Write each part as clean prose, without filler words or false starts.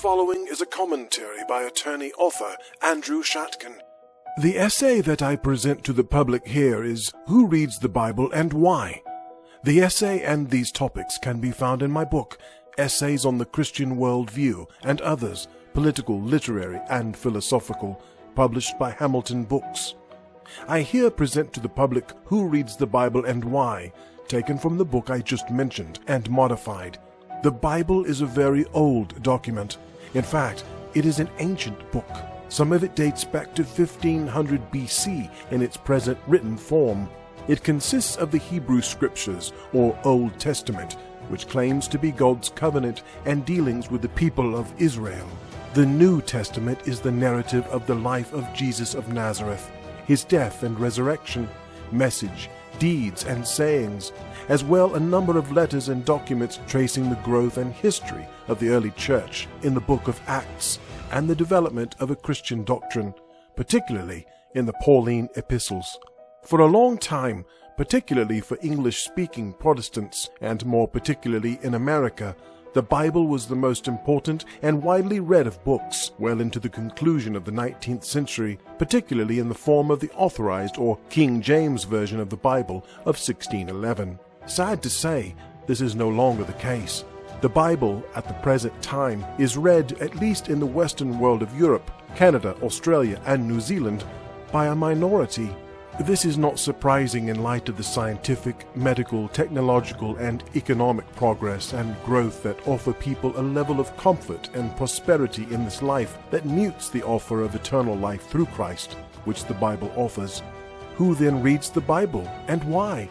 following is a commentary by attorney-author Andrew Shatkin. The essay that I present to the public here is Who Reads the Bible and Why? The essay and these topics can be found in my book, Essays on the Christian Worldview and Others, Political, Literary, and Philosophical, published by Hamilton Books. I here present to the public Who Reads the Bible and Why, taken from the book I just mentioned and modified. The Bible is a very old document. In fact, it is an ancient book. Some of it dates back to 1500 BC in its present written form. It consists of the Hebrew Scriptures, or Old Testament, which claims to be God's covenant and dealings with the people of Israel. The New Testament is the narrative of the life of Jesus of Nazareth, his death and resurrection, message, deeds, and sayings, as well a number of letters and documents tracing the growth and history of the early church in the book of Acts and the development of a Christian doctrine, particularly in the Pauline epistles. For a long time, particularly for English-speaking Protestants, and more particularly in America, the Bible was the most important and widely read of books well into the conclusion of the 19th century, particularly in the form of the Authorized or King James Version of the Bible of 1611. Sad to say, this is no longer the case. The Bible, at the present time, is read, at least in the Western world of Europe, Canada, Australia, and New Zealand, by a minority. This is not surprising in light of the scientific, medical, technological, and economic progress and growth that offer people a level of comfort and prosperity in this life that mutes the offer of eternal life through Christ, which the Bible offers. Who then reads the Bible, and why?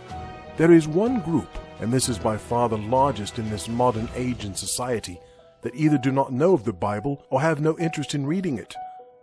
There is one group, and this is by far the largest in this modern age and society, that either do not know of the Bible or have no interest in reading it.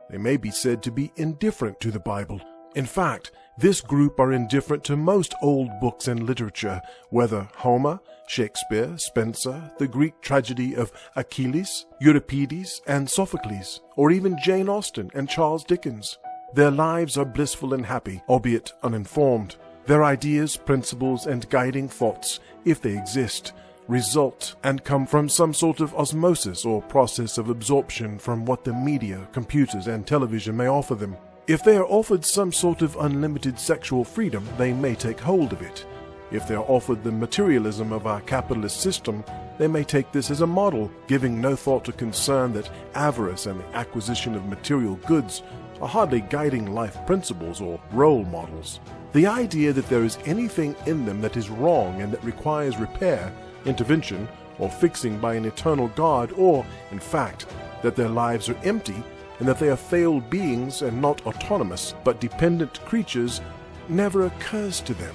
They may be said to be indifferent to the Bible. In fact, this group are indifferent to most old books and literature, whether Homer, Shakespeare, Spenser, the Greek tragedy of Achilles, Euripides, and Sophocles, or even Jane Austen and Charles Dickens. Their lives are blissful and happy, albeit uninformed. Their ideas, principles, and guiding thoughts, if they exist, result and come from some sort of osmosis or process of absorption from what the media, computers, and television may offer them. If they are offered some sort of unlimited sexual freedom, they may take hold of it. If they are offered the materialism of our capitalist system, they may take this as a model, giving no thought or concern that avarice and the acquisition of material goods are hardly guiding life principles or role models. The idea that there is anything in them that is wrong and that requires repair, intervention, or fixing by an eternal God, or, in fact, that their lives are empty and that they are failed beings and not autonomous but dependent creatures, never occurs to them.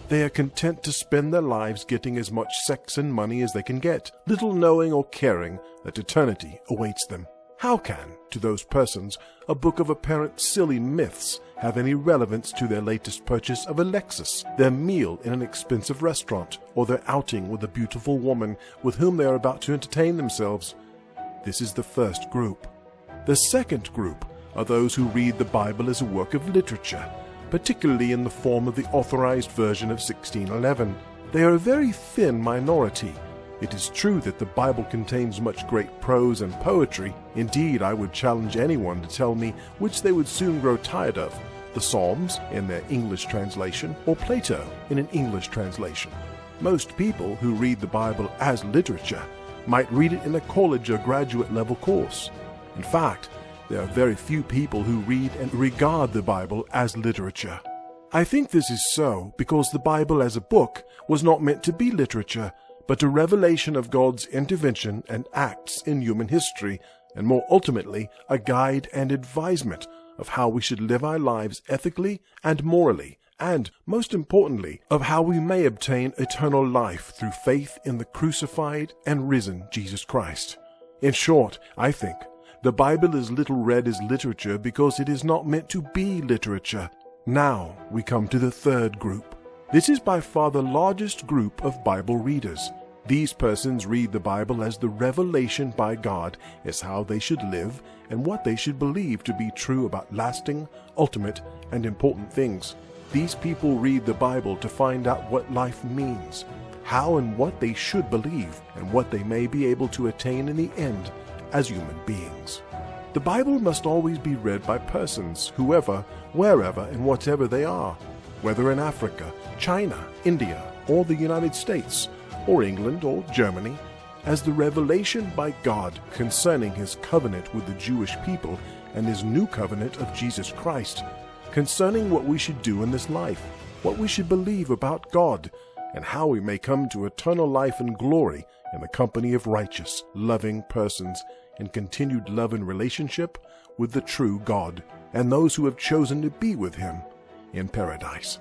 They are content to spend their lives getting as much sex and money as they can get, little knowing or caring that eternity awaits them. How can, to those persons, a book of apparent silly myths have any relevance to their latest purchase of a Lexus, their meal in an expensive restaurant, or their outing with a beautiful woman with whom they are about to entertain themselves? This is the first group. The second group are those who read the Bible as a work of literature, particularly in the form of the Authorized Version of 1611. They are a very thin minority. It is true that the Bible contains much great prose and poetry. Indeed, I would challenge anyone to tell me which they would soon grow tired of, the Psalms in their English translation or Plato in an English translation. Most people who read the Bible as literature might read it in a college or graduate level course. In fact, there are very few people who read and regard the Bible as literature. I think this is so because the Bible as a book was not meant to be literature, but a revelation of God's intervention and acts in human history, and more ultimately, a guide and advisement of how we should live our lives ethically and morally, and, most importantly, of how we may obtain eternal life through faith in the crucified and risen Jesus Christ. In short, I think, the Bible is little read as literature because it is not meant to be literature. Now we come to the third group. This is by far the largest group of Bible readers. These persons read the Bible as the revelation by God as how they should live and what they should believe to be true about lasting, ultimate, and important things. These people read the Bible to find out what life means, how and what they should believe, and what they may be able to attain in the end as human beings. The Bible must always be read by persons, whoever, wherever, and whatever they are, whether in Africa, China, India, or the United States, or England, or Germany, as the revelation by God concerning his covenant with the Jewish people and his new covenant of Jesus Christ, concerning what we should do in this life, what we should believe about God, and how we may come to eternal life and glory in the company of righteous, loving persons in continued love and relationship with the true God and those who have chosen to be with him in paradise.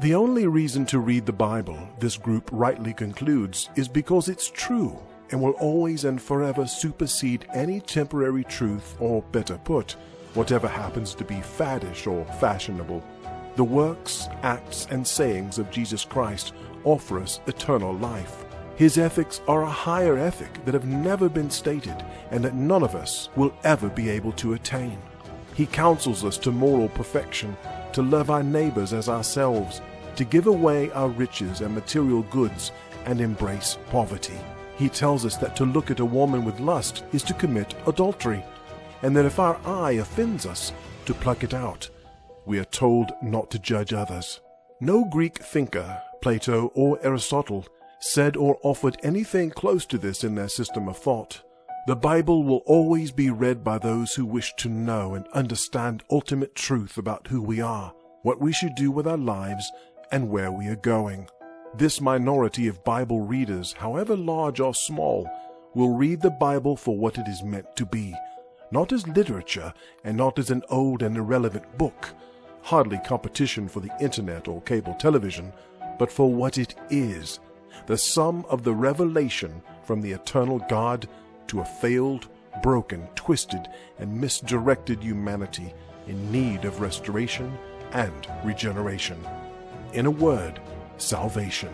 The only reason to read the Bible, this group rightly concludes, is because it's true and will always and forever supersede any temporary truth, or better put, whatever happens to be faddish or fashionable. The works, acts, and sayings of Jesus Christ offer us eternal life. His ethics are a higher ethic that have never been stated and that none of us will ever be able to attain. He counsels us to moral perfection, to love our neighbors as ourselves, to give away our riches and material goods and embrace poverty. He tells us that to look at a woman with lust is to commit adultery, and that if our eye offends us, to pluck it out. We are told not to judge others. No Greek thinker, Plato or Aristotle, said or offered anything close to this in their system of thought. The Bible will always be read by those who wish to know and understand ultimate truth about who we are, what we should do with our lives, and where we are going. This minority of Bible readers, however large or small, will read the Bible for what it is meant to be, not as literature and not as an old and irrelevant book, hardly competition for the internet or cable television, but for what it is, the sum of the revelation from the eternal God to a failed, broken, twisted, and misdirected humanity in need of restoration and regeneration. In a word, salvation.